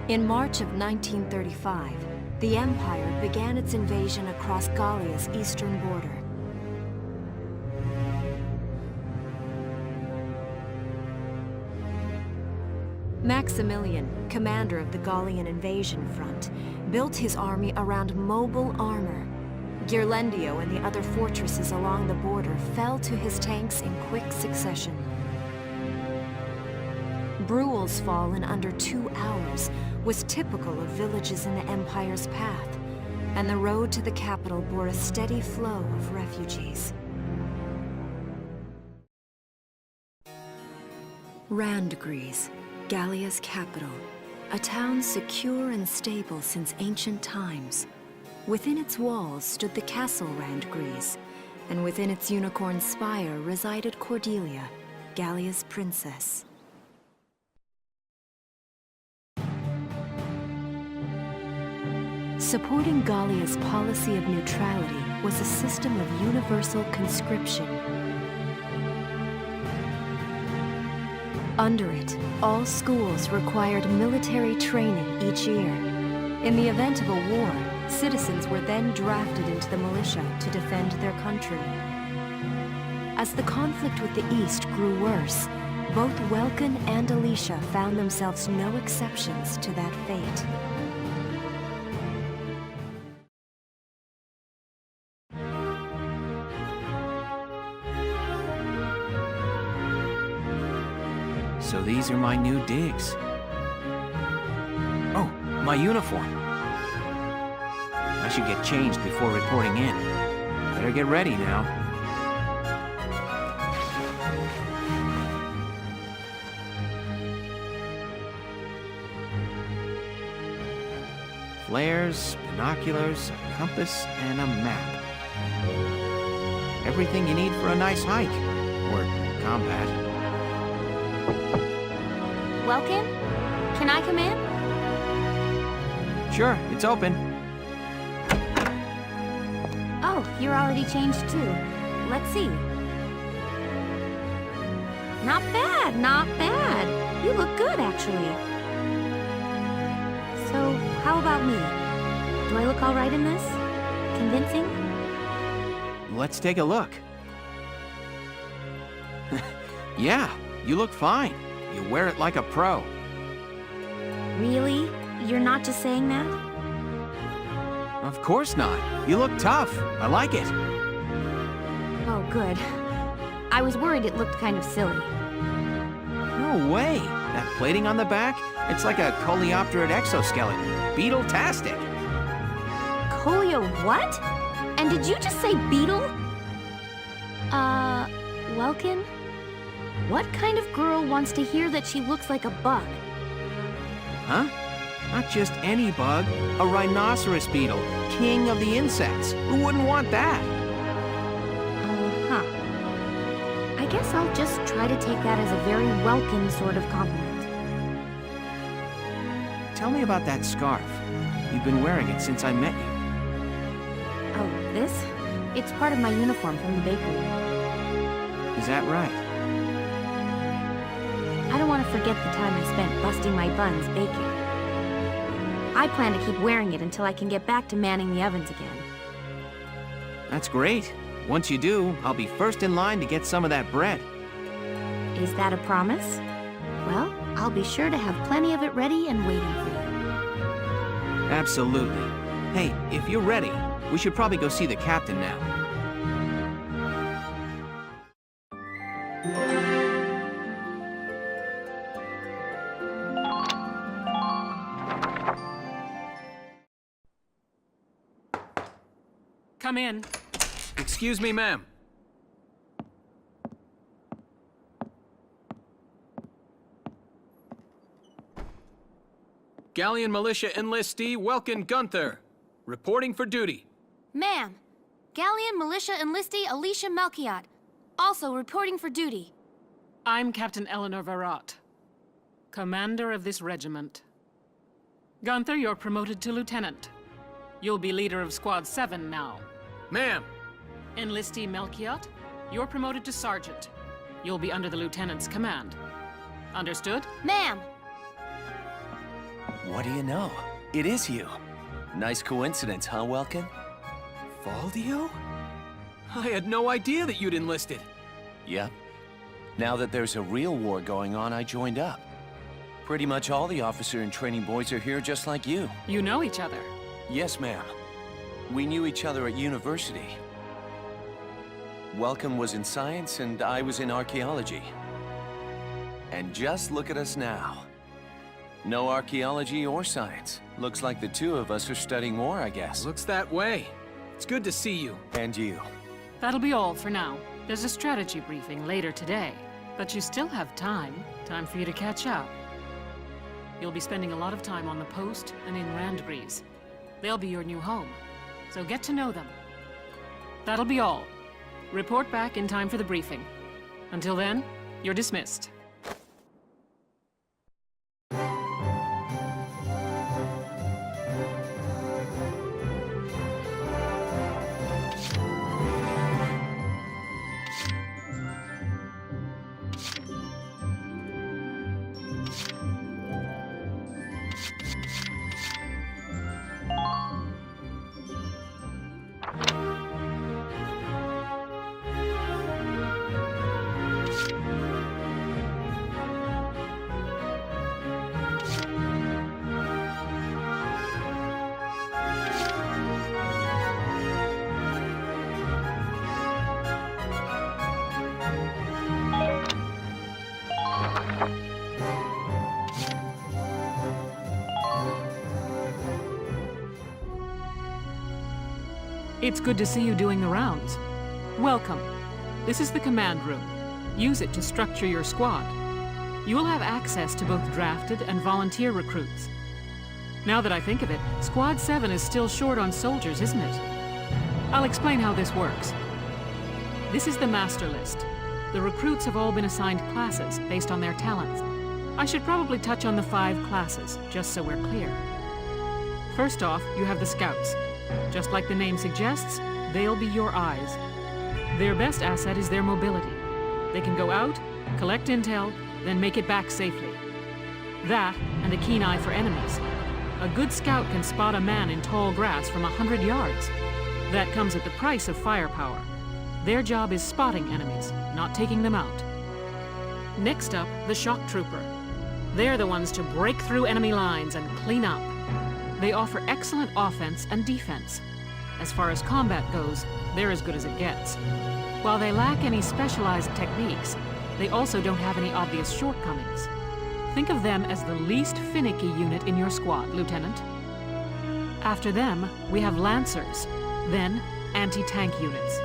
In March of 1935, the Empire began its invasion across Gallia's eastern border. Maximilian, commander of the Gallian invasion front, built his army around mobile armor. Ghirlandaio and the other fortresses along the border fell to his tanks in quick succession. Bruhl's fall in under 2 hours was typical of villages in the Empire's path, and the road to the capital bore a steady flow of refugees. Randgries, Gallia's capital, a town secure and stable since ancient times. Within its walls stood the castle Randgries, and within its unicorn spire resided Cordelia, Gallia's princess. Supporting Gallia's policy of neutrality was a system of universal conscription. Under it, all schools required military training each year. In the event of a war, citizens were then drafted into the militia to defend their country. As the conflict with the East grew worse, both Welkin and Alicia found themselves no exceptions to that fate. So these are my new digs. Oh, my uniform. I should get changed before reporting in. Better get ready now. Flares, binoculars, a compass, and a map. Everything you need for a nice hike, or combat. Welkin? Can I come in? Sure, it's open. Oh, you're already changed too. Let's see. Not bad, not bad. You look good, actually. So, how about me? Do I look all right in this? Convincing? Let's take a look. Yeah, you look fine. You wear it like a pro. Really? You're not just saying that? Of course not. You look tough. I like it. Oh, good. I was worried it looked kind of silly. No way. That plating on the back, it's like a coleopterate exoskeleton. Beetle-tastic. Coleo what? And did you just say beetle? Welkin? What kind of girl wants to hear that she looks like a bug? Huh? Not just any bug. A rhinoceros beetle. King of the insects. Who wouldn't want that? I guess I'll just try to take that as a very Welkin sort of compliment. Tell me about that scarf. You've been wearing it since I met you. Oh, this? It's part of my uniform from the bakery. Is that right? I don't want to forget the time I spent busting my buns baking. I plan to keep wearing it until I can get back to manning the ovens again. That's great. Once you do, I'll be first in line to get some of that bread. Is that a promise? Well, I'll be sure to have plenty of it ready and waiting for you. Absolutely. Hey, if you're ready, we should probably go see the captain now. Come in. Excuse me, ma'am. Gallian militia enlistee Welkin Gunther, reporting for duty. Ma'am, Gallian militia enlistee Alicia Melchiot, also reporting for duty. I'm Captain Eleanor Varrot, commander of this regiment. Gunther, you're promoted to lieutenant. You'll be leader of Squad 7 now. Ma'am! Enlistee Melchiot, you're promoted to sergeant. You'll be under the lieutenant's command. Understood? Ma'am! What do you know? It is you. Nice coincidence, huh, Welkin? Valdio? I had no idea that you'd enlisted. Yep. Now that there's a real war going on, I joined up. Pretty much all the officer and training boys are here just like you. You know each other. Yes, ma'am. We knew each other at university. Welcome was in science and I was in archaeology. And just look at us now. No archaeology or science. Looks like the two of us are studying war, I guess. Looks that way. It's good to see you. And you. That'll be all for now. There's a strategy briefing later today, but you still have time for you to catch up. You'll be spending a lot of time on the post and in Randbreeze. They'll be your new home, so get to know them. That'll be all. Report back in time for the briefing. Until then, you're dismissed. It's good to see you doing the rounds. Welcome. This is the command room. Use it to structure your squad. You will have access to both drafted and volunteer recruits. Now that I think of it, Squad 7 is still short on soldiers, isn't it? I'll explain how this works. This is the master list. The recruits have all been assigned classes based on their talents. I should probably touch on the 5 classes, just so we're clear. First off, you have the scouts. Just like the name suggests, they'll be your eyes. Their best asset is their mobility. They can go out, collect intel, then make it back safely. That, and a keen eye for enemies. A good scout can spot a man in tall grass from 100 yards. That comes at the price of firepower. Their job is spotting enemies, not taking them out. Next up, the shock trooper. They're the ones to break through enemy lines and clean up. They offer excellent offense and defense. As far as combat goes, they're as good as it gets. While they lack any specialized techniques, they also don't have any obvious shortcomings. Think of them as the least finicky unit in your squad, Lieutenant. After them, we have Lancers, then anti-tank units.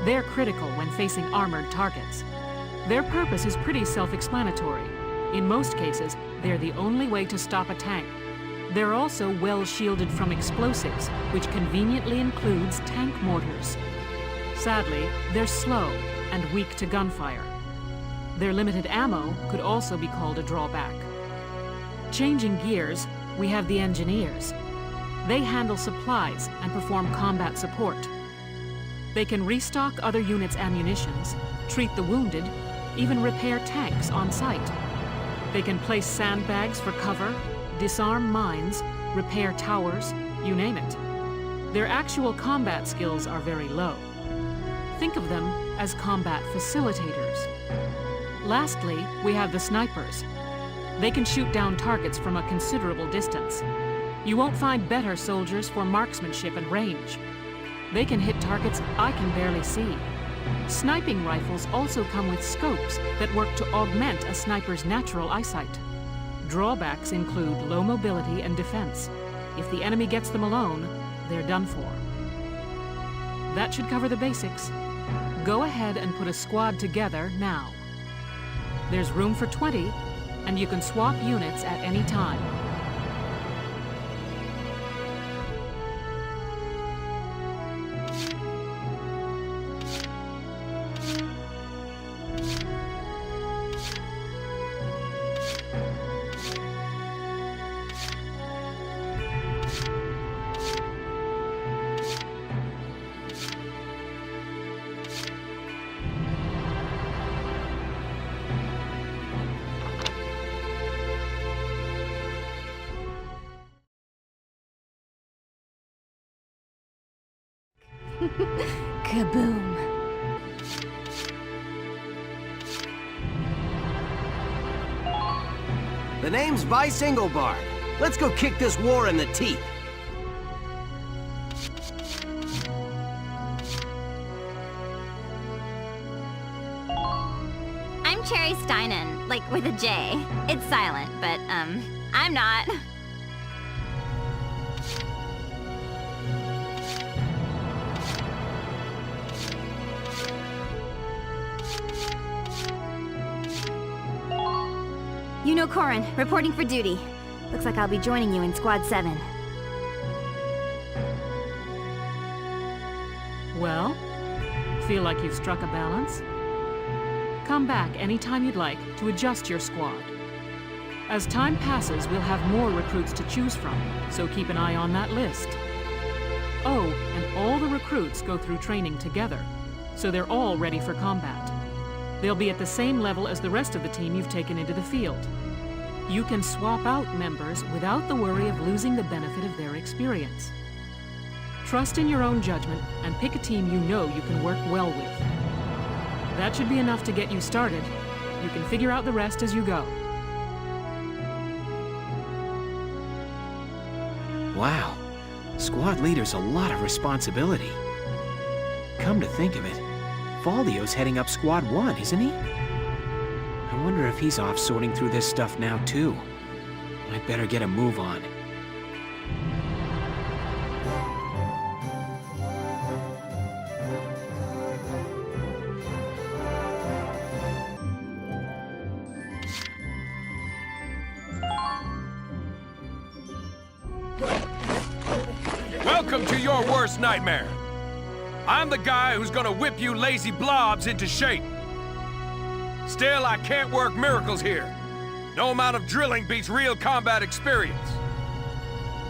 They're critical when facing armored targets. Their purpose is pretty self-explanatory. In most cases, they're the only way to stop a tank. They're also well shielded from explosives, which conveniently includes tank mortars. Sadly, they're slow and weak to gunfire. Their limited ammo could also be called a drawback. Changing gears, we have the engineers. They handle supplies and perform combat support. They can restock other units' ammunitions, treat the wounded, even repair tanks on site. They can place sandbags for cover, disarm mines, repair towers, you name it. Their actual combat skills are very low. Think of them as combat facilitators. Lastly, we have the snipers. They can shoot down targets from a considerable distance. You won't find better soldiers for marksmanship and range. They can hit targets I can barely see. Sniping rifles also come with scopes that work to augment a sniper's natural eyesight. Drawbacks include low mobility and defense. If the enemy gets them alone, they're done for. That should cover the basics. Go ahead and put a squad together now. There's room for 20, and you can swap units at any time. Kaboom. The name's Vice Engelbart. Let's go kick this war in the teeth. I'm Cherry Steinen, like with a J. It's silent, but, I'm not. Corin, reporting for duty. Looks like I'll be joining you in Squad 7. Well, feel like you've struck a balance? Come back anytime you'd like to adjust your squad. As time passes, we'll have more recruits to choose from, so keep an eye on that list. Oh, and all the recruits go through training together, so they're all ready for combat. They'll be at the same level as the rest of the team you've taken into the field. You can swap out members without the worry of losing the benefit of their experience. Trust in your own judgment and pick a team you know you can work well with. That should be enough to get you started. You can figure out the rest as you go. Wow. Squad leader's a lot of responsibility. Come to think of it, Faldio's heading up Squad 1, isn't he? I wonder if he's off sorting through this stuff now, too. I'd better get a move on. Welcome to your worst nightmare. I'm the guy who's gonna whip you lazy blobs into shape. Still, I can't work miracles here. No amount of drilling beats real combat experience.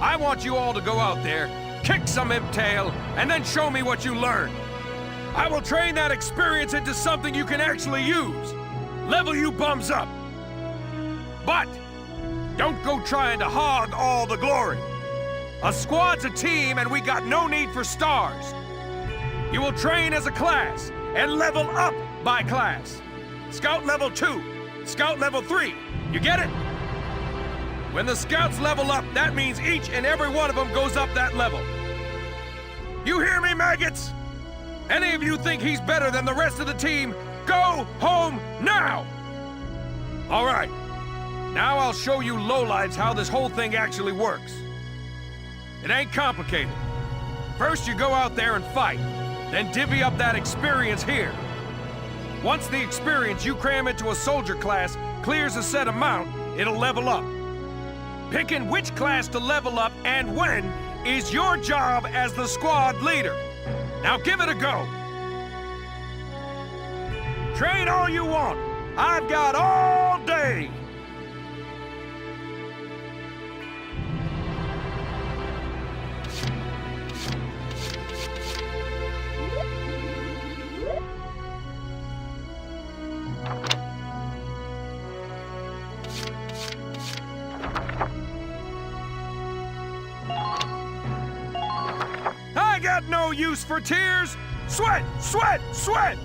I want you all to go out there, kick some imp tail, and then show me what you learned. I will train that experience into something you can actually use. Level you bums up. But don't go trying to hog all the glory. A squad's a team, and we got no need for stars. You will train as a class and level up by class. Scout level 2, Scout level 3. You get it? When the scouts level up, that means each and every one of them goes up that level. You hear me, maggots? Any of you think he's better than the rest of the team, go home now! All right. Now I'll show you lowlives how this whole thing actually works. It ain't complicated. First you go out there and fight, then divvy up that experience here. Once the experience you cram into a soldier class clears a set amount, it'll level up. Picking which class to level up and when is your job as the squad leader. Now give it a go. Train all you want. I've got all day. I got no use for tears. Sweat, sweat, sweat.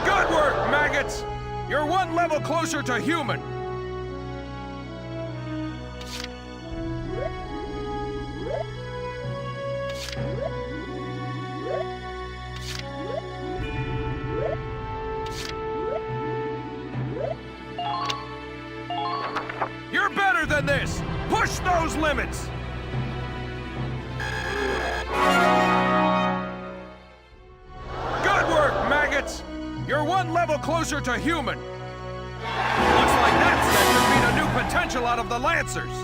Good work, maggots. You're one level closer to human. You're better than this. Push those limits. Good work, maggots. You're one level closer to human. Looks like that should beat a new potential out of the Lancers.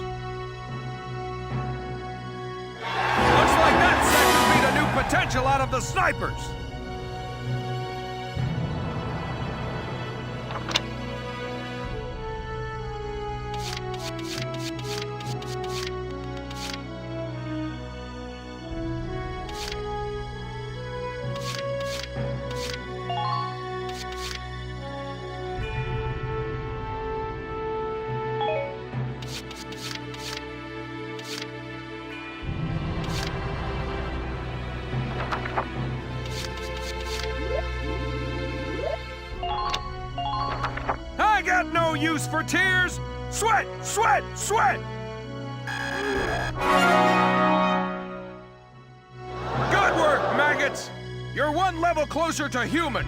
Looks like that should beat a new potential out of the Snipers. no use for tears. Sweat, sweat, sweat! Good work, maggots! You're one level closer to human.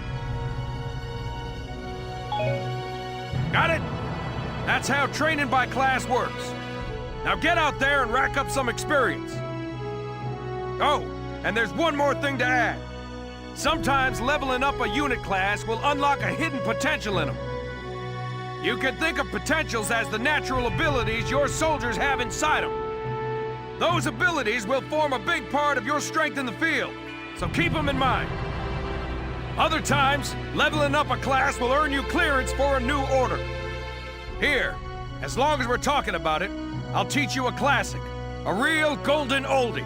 Got it? That's how training by class works. Now get out there and rack up some experience. Oh, and there's one more thing to add. Sometimes leveling up a unit class will unlock a hidden potential in them. You can think of potentials as the natural abilities your soldiers have inside them. Those abilities will form a big part of your strength in the field, so keep them in mind. Other times, leveling up a class will earn you clearance for a new order. Here, as long as we're talking about it, I'll teach you a classic, a real golden oldie.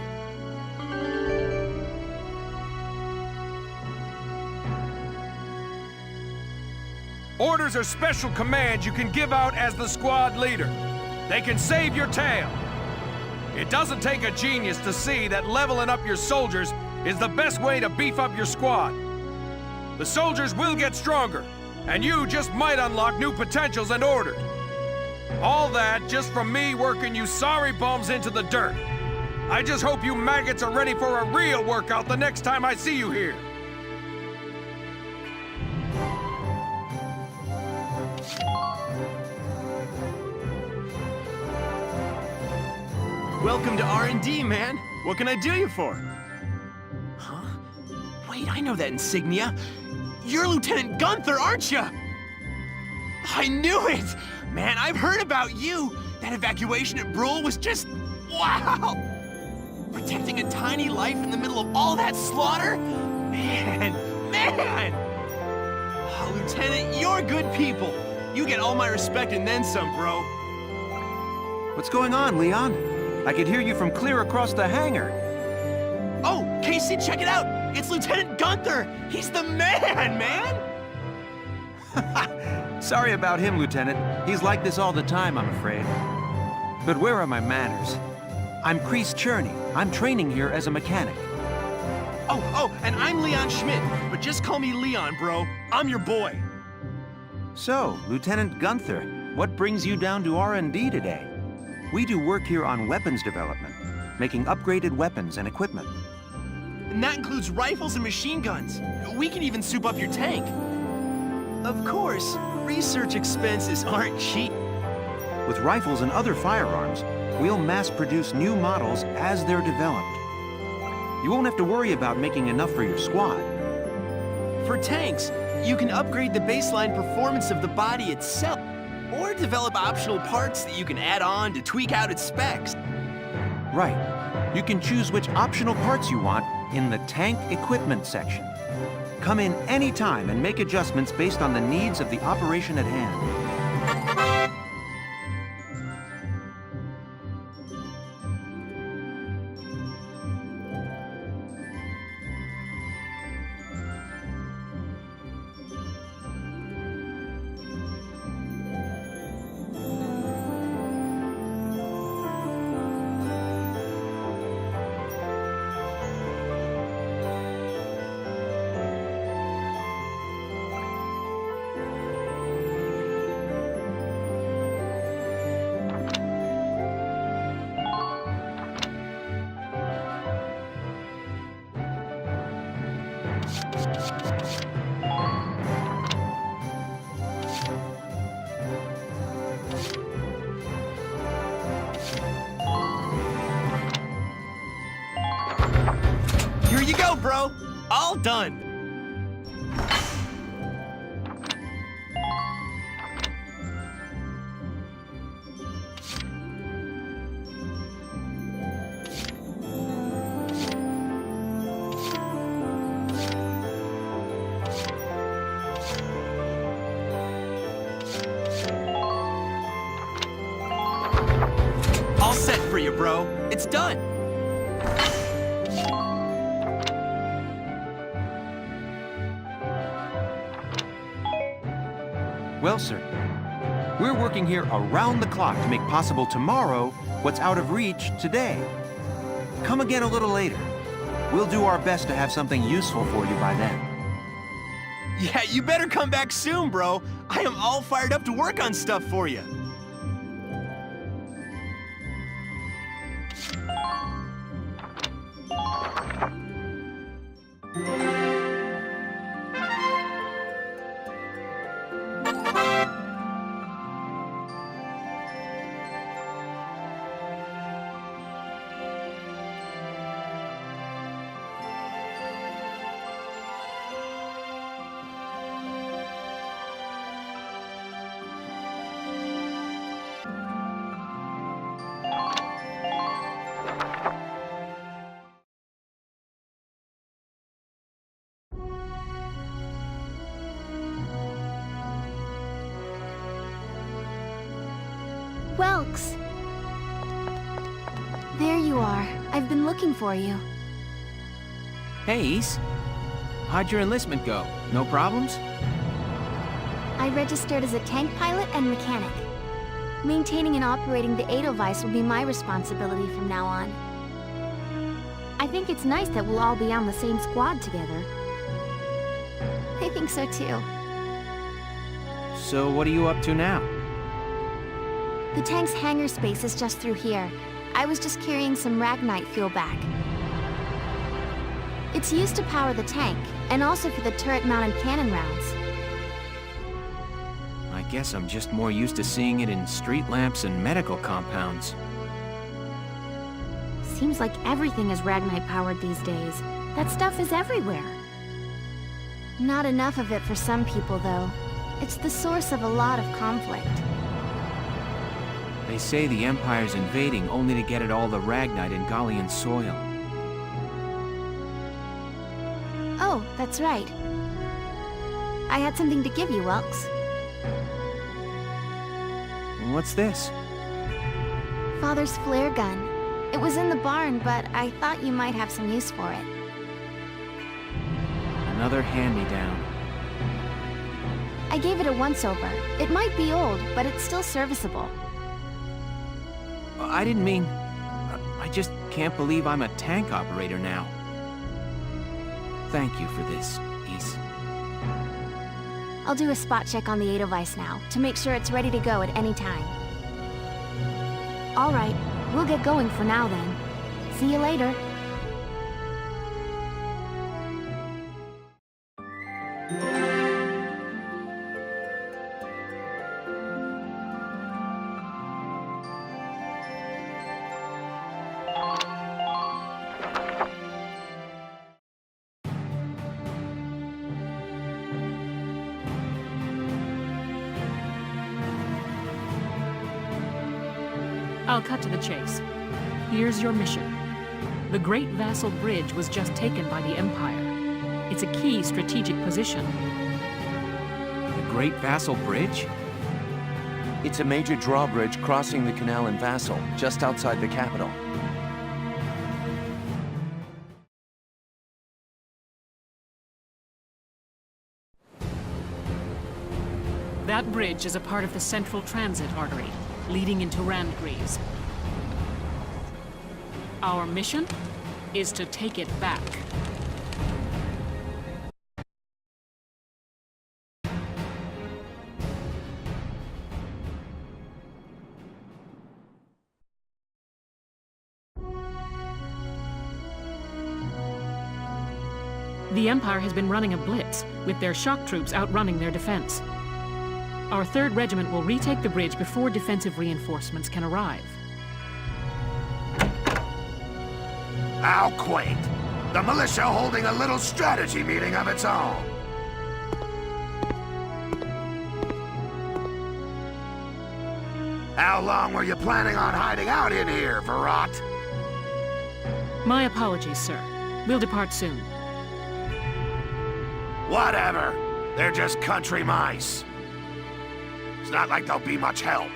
Orders are special commands you can give out as the squad leader. They can save your tail. It doesn't take a genius to see that leveling up your soldiers is the best way to beef up your squad. The soldiers will get stronger, and you just might unlock new potentials and orders. All that just from me working you sorry bums into the dirt. I just hope you maggots are ready for a real workout the next time I see you here. Welcome to R&D, man. What can I do you for? Huh? Wait, I know that insignia. You're Lieutenant Gunther, aren't you? I knew it! Man, I've heard about you. That evacuation at Brule was just... wow! Protecting a tiny life in the middle of all that slaughter? Man! Oh, Lieutenant, you're good people. You get all my respect and then some, bro. What's going on, Leon? I could hear you from clear across the hangar. Oh, Casey, check it out! It's Lieutenant Gunther! He's the man! Sorry about him, Lieutenant. He's like this all the time, I'm afraid. But where are my manners? I'm Kreese Cherney. I'm training here as a mechanic. Oh, and I'm Leon Schmidt, but just call me Leon, bro. I'm your boy. So, Lieutenant Gunther, what brings you down to R&D today? We do work here on weapons development, making upgraded weapons and equipment. And that includes rifles and machine guns. We can even soup up your tank. Of course, research expenses aren't cheap. With rifles and other firearms, we'll mass-produce new models as they're developed. You won't have to worry about making enough for your squad. For tanks, you can upgrade the baseline performance of the body itself, or develop optional parts that you can add on to tweak out its specs. Right. You can choose which optional parts you want in the tank equipment section. Come in any time and make adjustments based on the needs of the operation at hand. Here you go, bro. All done. All set for you, bro. It's done. Well, sir, we're working here around the clock to make possible tomorrow what's out of reach today. Come again a little later. We'll do our best to have something useful for you by then. Yeah, you better come back soon, bro. I am all fired up to work on stuff for you. Welks! There you are. I've been looking for you. Hey, Ace. How'd your enlistment go? No problems? I registered as a tank pilot and mechanic. Maintaining and operating the Edelweiss will be my responsibility from now on. I think it's nice that we'll all be on the same squad together. I think so too. So what are you up to now? The tank's hangar space is just through here. I was just carrying some Ragnite fuel back. It's used to power the tank, and also for the turret-mounted cannon rounds. I guess I'm just more used to seeing it in street lamps and medical compounds. Seems like everything is Ragnite-powered these days. That stuff is everywhere. Not enough of it for some people, though. It's the source of a lot of conflict. They say the Empire's invading only to get at all the Ragnite in Gallian soil. Oh, that's right. I had something to give you, Welks. What's this? Father's flare gun. It was in the barn, but I thought you might have some use for it. Another hand-me-down. I gave it a once-over. It might be old, but it's still serviceable. I didn't mean... I just can't believe I'm a tank operator now. Thank you for this, Ace. I'll do a spot check on the Edelweiss now, to make sure it's ready to go at any time. All right, we'll get going for now then. See you later. I'll cut to the chase. Here's your mission. The Great Vassal Bridge was just taken by the Empire. It's a key strategic position. The Great Vassal Bridge? It's a major drawbridge crossing the canal in Vassal, just outside the capital. That bridge is a part of the central transit artery, leading into Randgries. Our mission is to take it back. The Empire has been running a blitz, with their shock troops outrunning their defense. Our 3rd Regiment will retake the bridge before defensive reinforcements can arrive. How quaint. The militia holding a little strategy meeting of its own. How long were you planning on hiding out in here, Verrot? My apologies, sir. We'll depart soon. Whatever. They're just country mice. It's not like they'll be much help.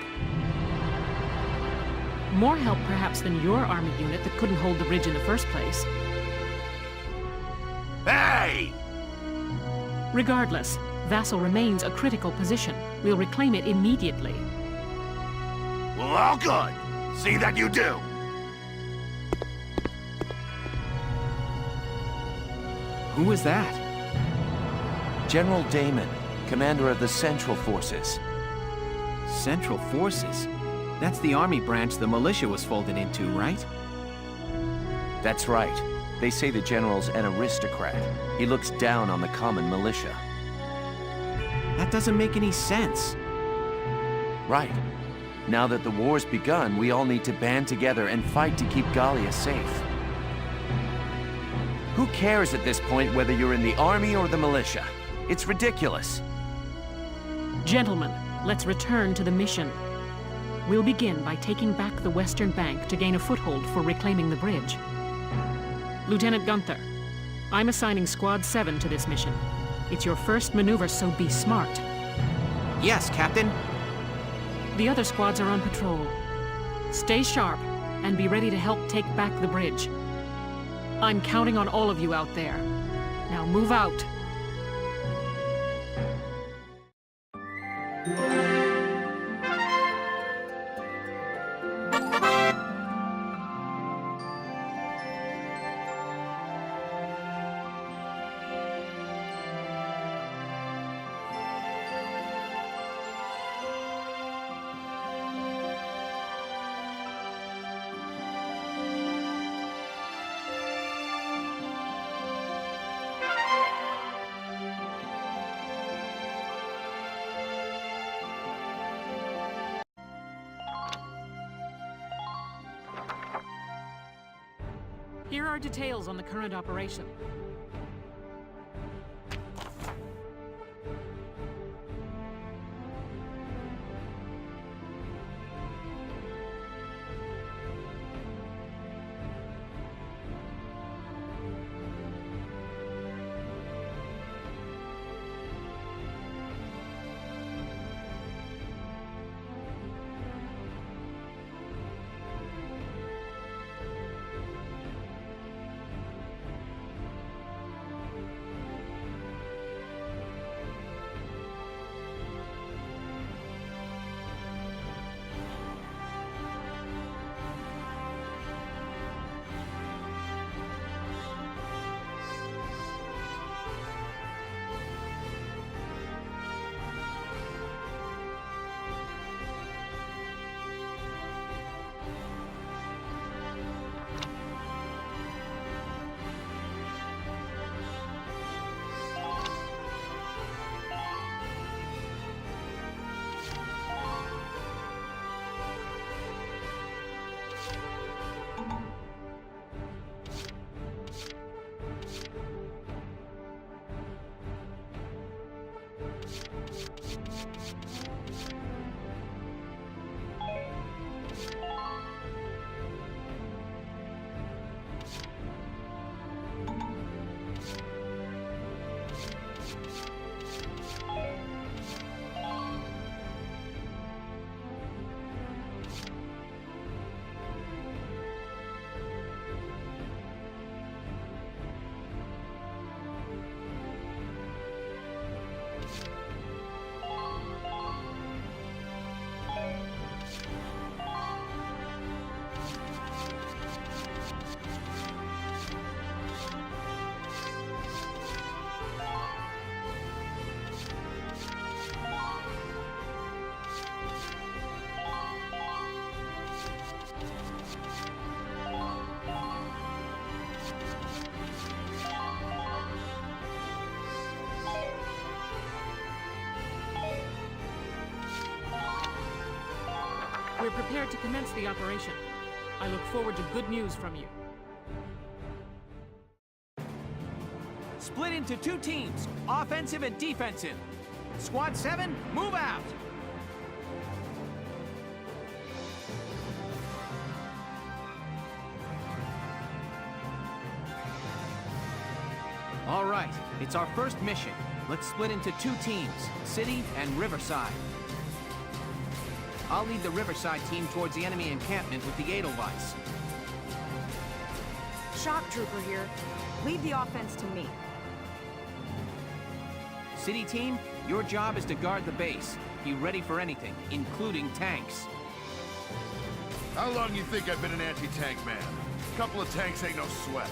More help, perhaps, than your army unit that couldn't hold the bridge in the first place. Hey! Regardless, Vassal remains a critical position. We'll reclaim it immediately. Well, all good. See that you do. Who was that? General Damon, commander of the Central Forces. Central Forces? That's the army branch the militia was folded into, right? That's right. They say the general's an aristocrat. He looks down on the common militia. That doesn't make any sense. Right. Now that the war's begun, we all need to band together and fight to keep Gallia safe. Who cares at this point whether you're in the army or the militia? It's ridiculous. Gentlemen, let's return to the mission. We'll begin by taking back the western bank to gain a foothold for reclaiming the bridge. Lieutenant Gunther, I'm assigning Squad 7 to this mission. It's your first maneuver, so be smart. Yes, Captain. The other squads are on patrol. Stay sharp and be ready to help take back the bridge. I'm counting on all of you out there. Now move out. Here are details on the current operation. We're prepared to commence the operation. I look forward to good news from you. Split into two teams, offensive and defensive. Squad 7, move out! All right, it's our first mission. Let's split into two teams, City and Riverside. I'll lead the Riverside team towards the enemy encampment with the Edelweiss. Shock Trooper here. Lead the offense to me. City team, your job is to guard the base. Be ready for anything, including tanks. How long you think I've been an anti-tank man? Couple of tanks ain't no sweat.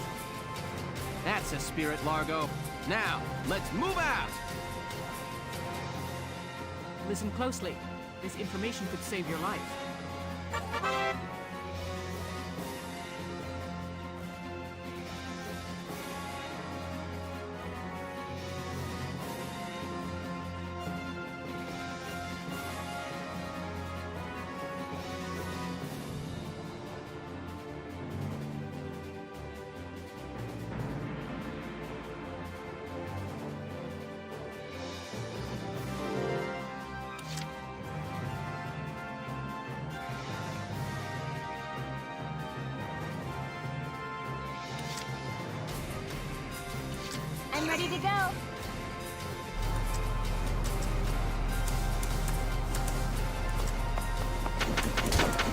That's a spirit, Largo. Now, let's move out! Listen closely. This information could save your life. I'm ready to go.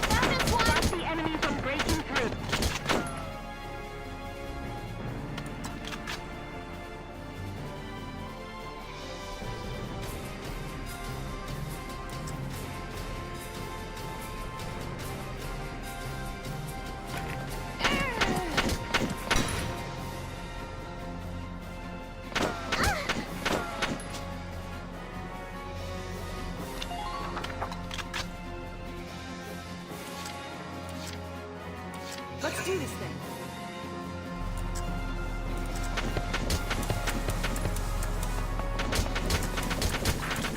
Found this one! Stop the enemy from breaking through. Let's do this thing.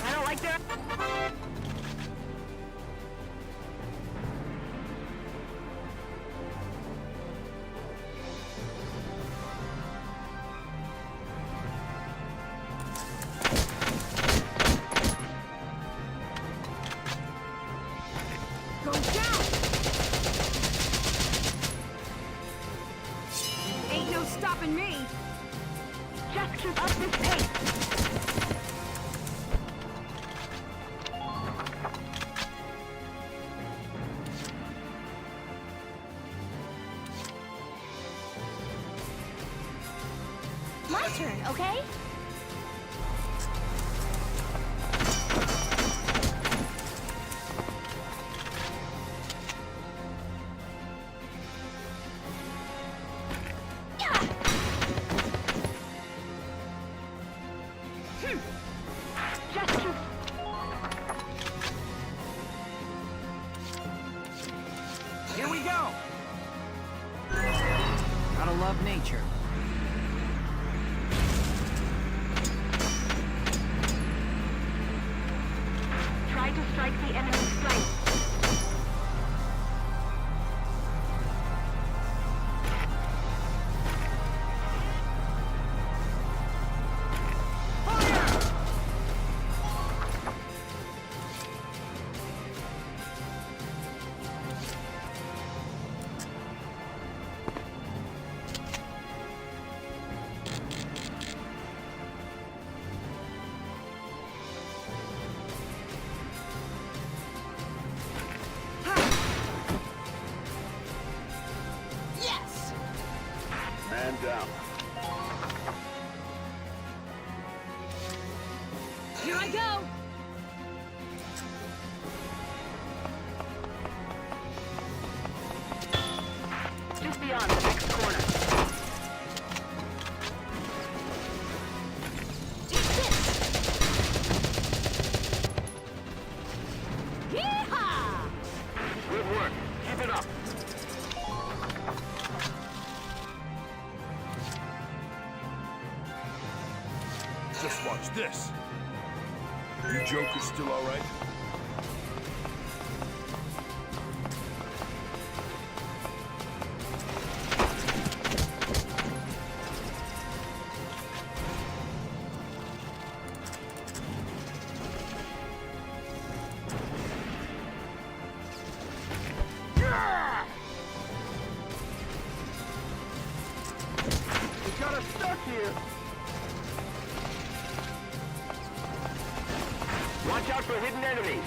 I don't like that. Go down! Ain't no stopping me! Just keep up this pace. My turn, okay? Just keep... Here we go! Gotta love nature. Try to strike the enemy's flank. Yes! Man down. Here I go! Just beyond the next corner. Take this! Yeehaw! Good work. Keep it up. Just watch this. You jokers still all right? We got us stuck here. Watch out for hidden enemies.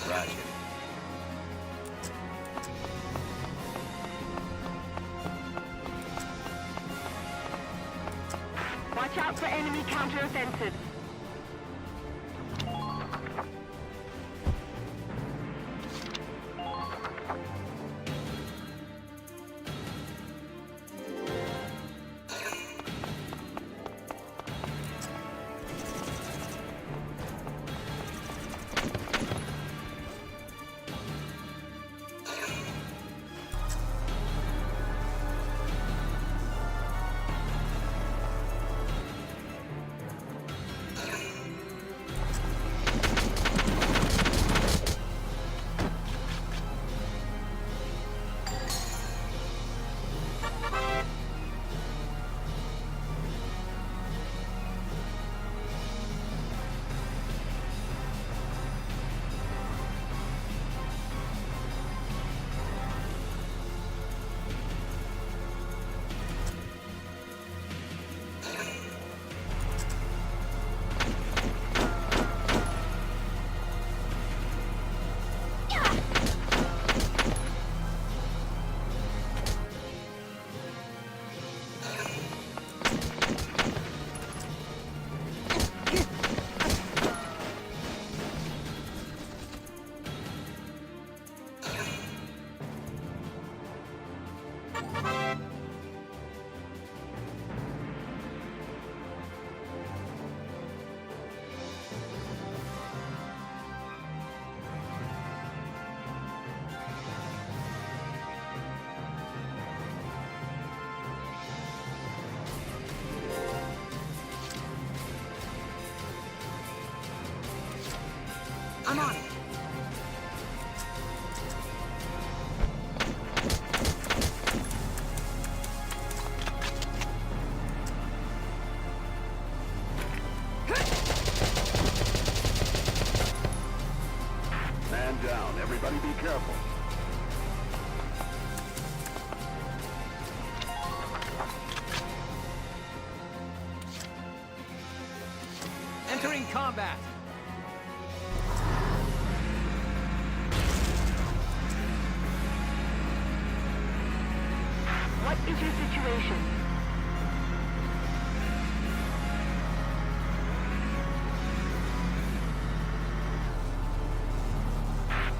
Roger. Watch out for enemy counteroffensives. Entering combat. What is your situation?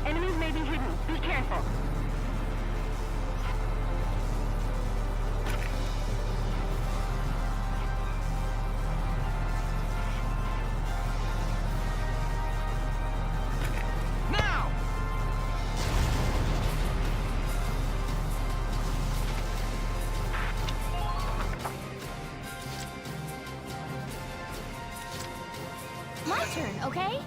Enemies may be hidden. Be careful. Now! My turn, okay?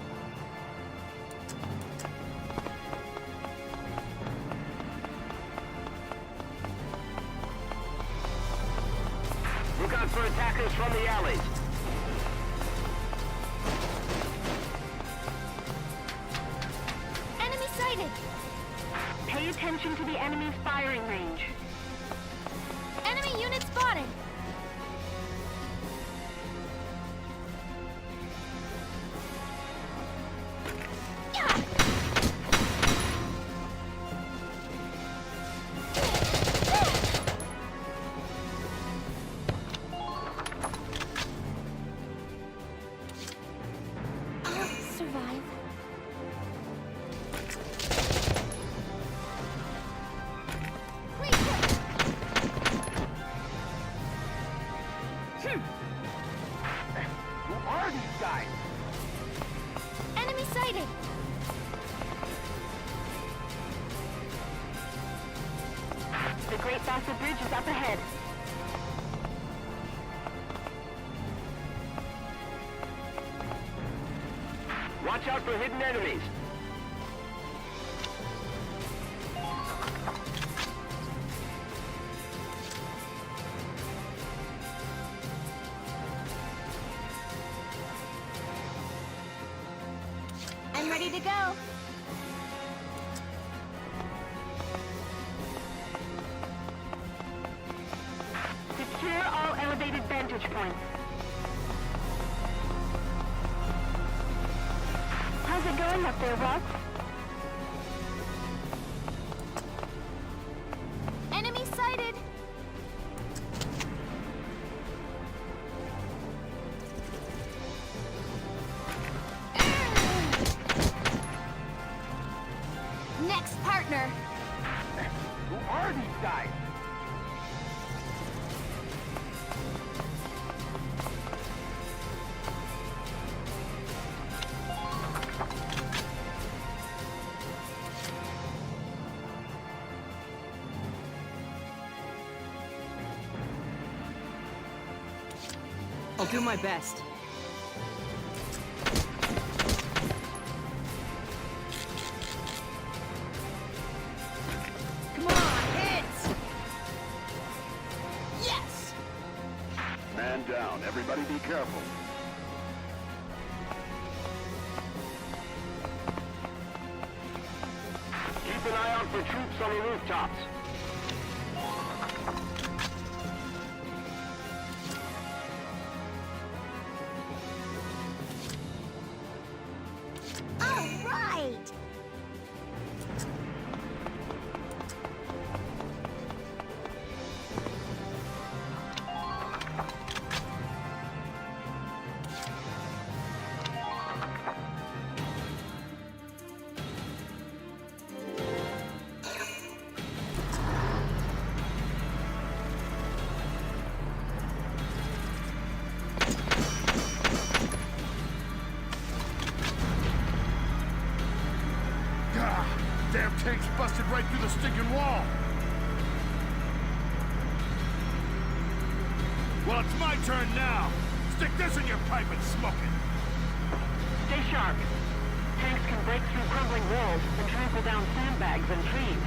Look out for attackers from the alleys. Enemy sighted! Pay attention to the enemy's firing range. Enemy unit spotted! I'll survive. Who are these guys? Enemy sighted! The Great Bassett Bridge is up ahead. Watch out for hidden enemies. I'm ready to go. Secure all elevated vantage points. How's it going up there, Rock? Enemy sighted! Next partner! Who are these guys? I'll do my best. Come on, hit! Yes! Man down. Everybody be careful. Keep an eye out for troops on the rooftops. All right! Damn tank's busted right through the stinking wall. Well, it's my turn now. Stick this in your pipe and smoke it. Stay sharp. Tanks can break through crumbling walls and trample down sandbags and trees.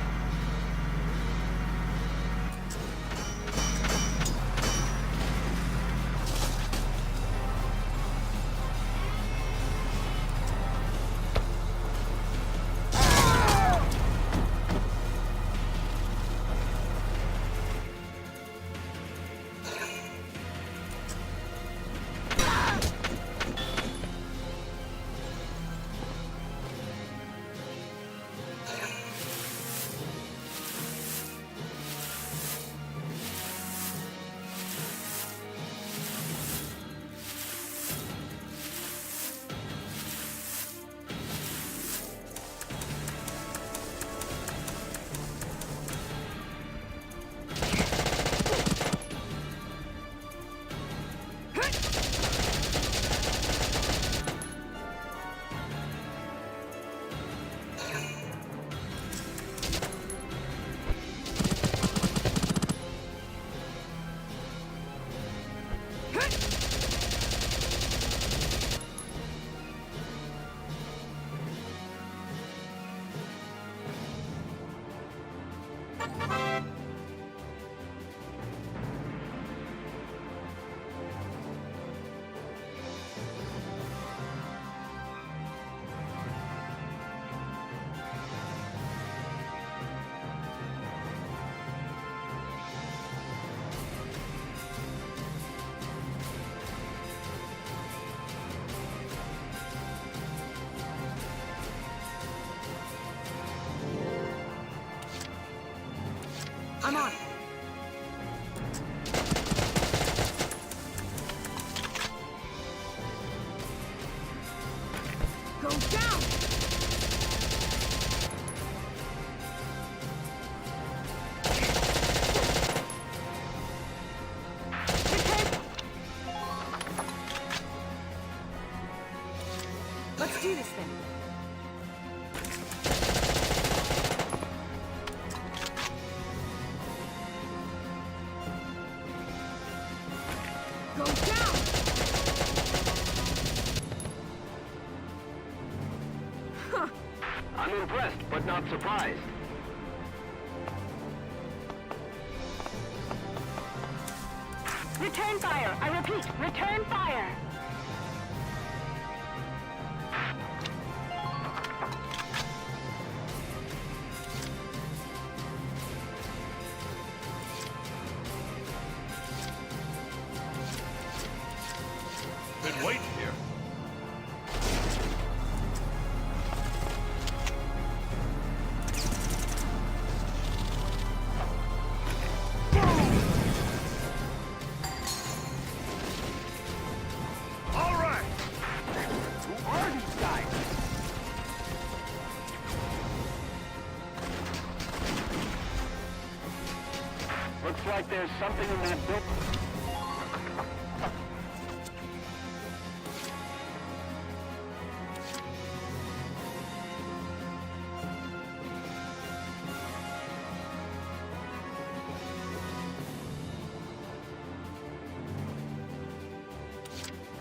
I'm on it. Go down! Let's do this then. Go down! Huh. I'm impressed, but not surprised. Return fire! I repeat, return fire! Been waiting here. All right. Who are these guys? Looks like there's something in that building.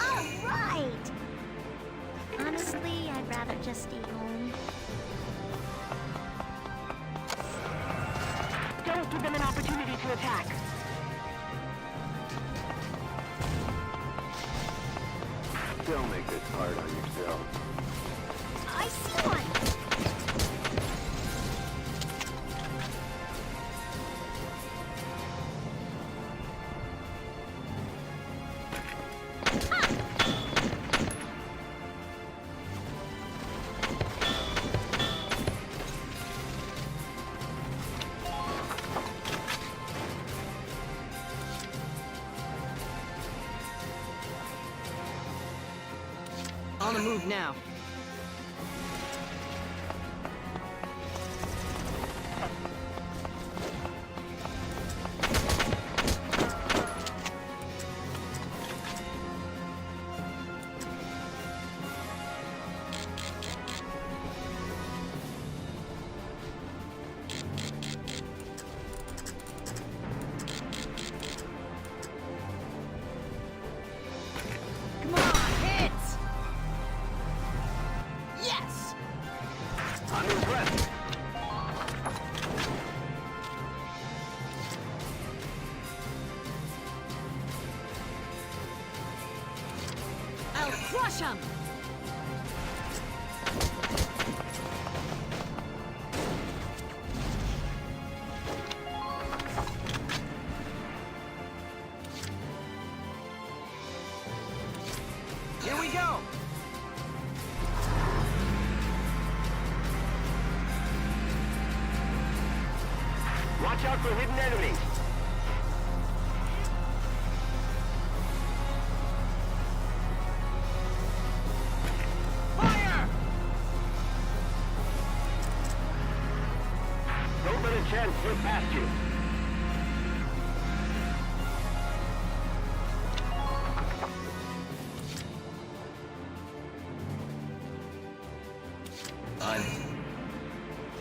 Alright! Honestly, I'd rather just stay home. Don't give them an opportunity to attack. Don't make this hard on yourself. I see one! On the move now. Come on, hits! Yes! I'm impressed. I'll crush him! Here we go! Watch out for hidden enemies. Fire! Don't let a chance slip past you.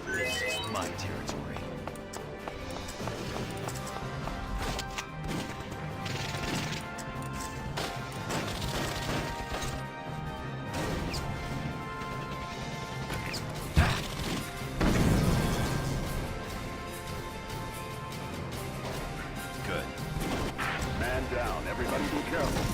This is my territory. Good. Man down. Everybody be careful.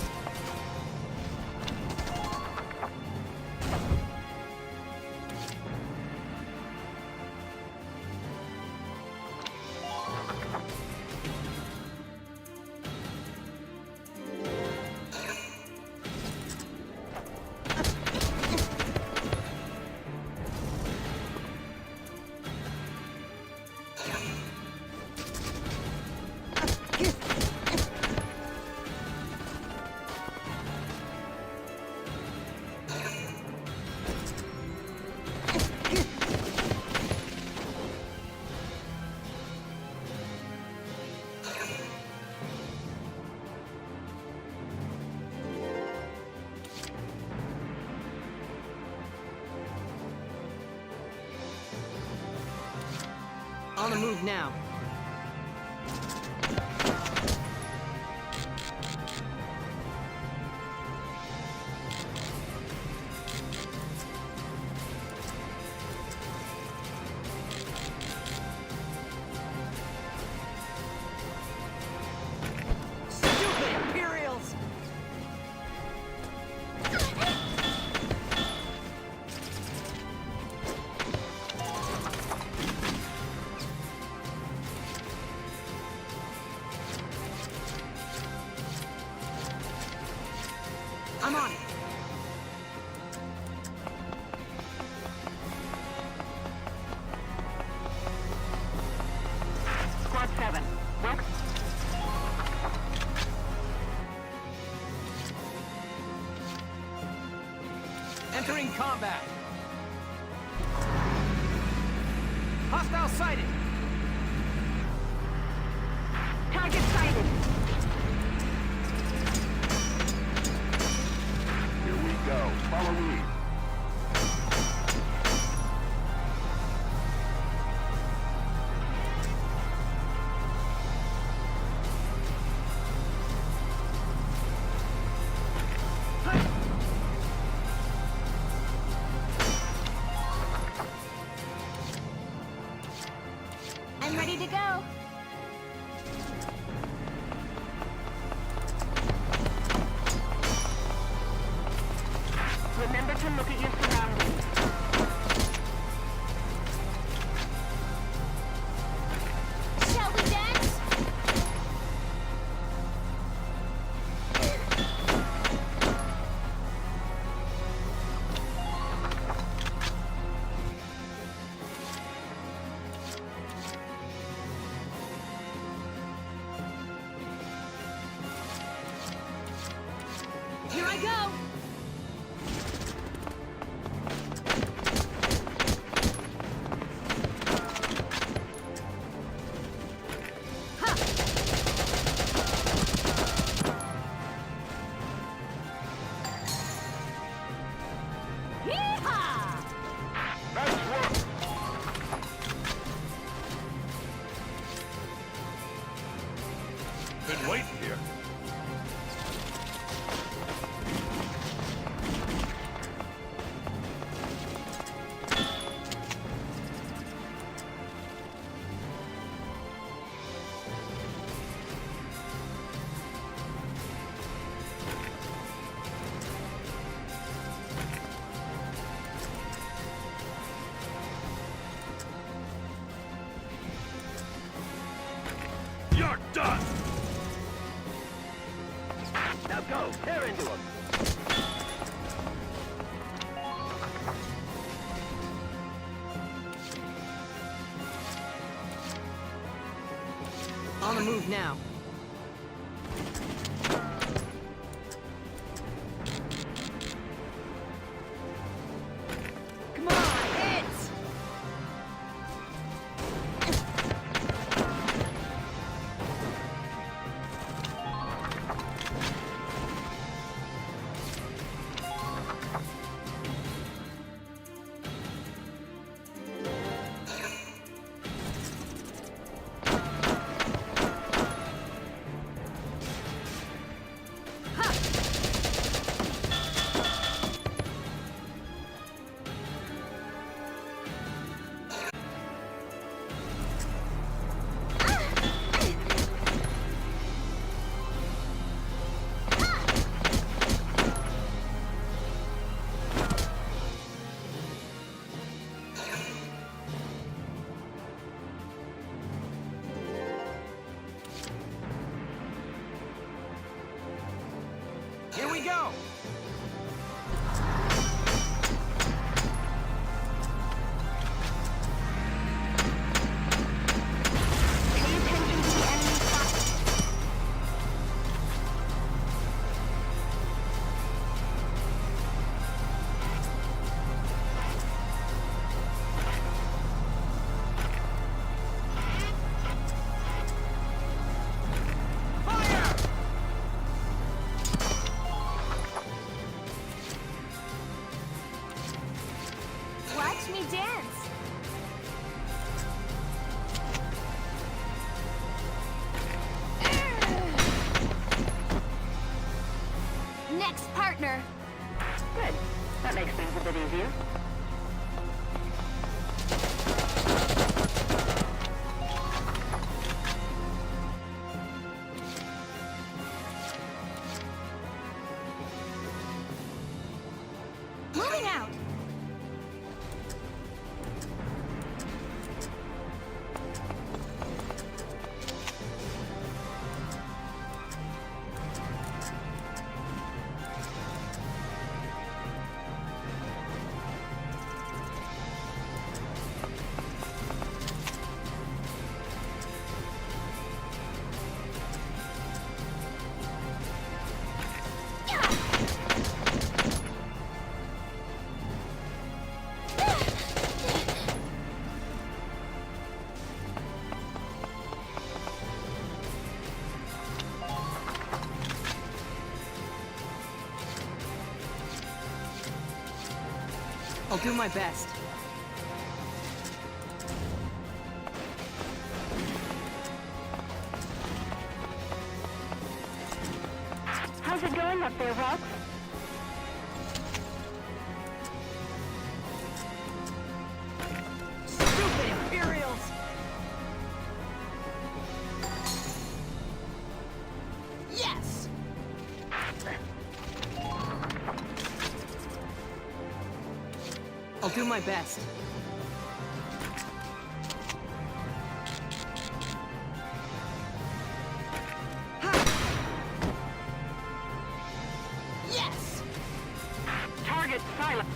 On the move now. I'm on it. Squad 7. Welcome. Entering combat. Hostile sighted. Target sighted. Here we go. Follow me. I'm ready to go. Remember to look at your surroundings. Shall we dance? Here I go! Nice work. Been waiting here. You're done! Now go, tear into him. On the move now. Come on, hit! Here we go! Pay attention to the enemy fire. Fire! partner. Good. That makes things a bit easier. Moving out! I'll do my best. How's it going up there, Rox? Stupid Imperials! Yes! I'll do my best. Yes! Target silent.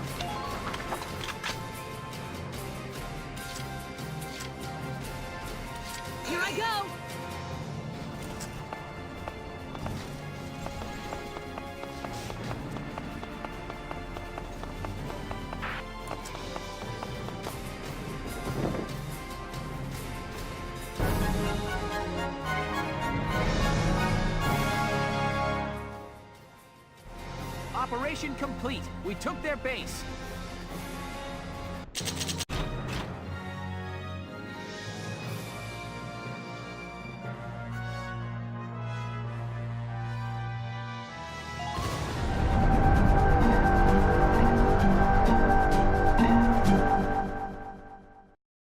Here I go! Operation complete. We took their base.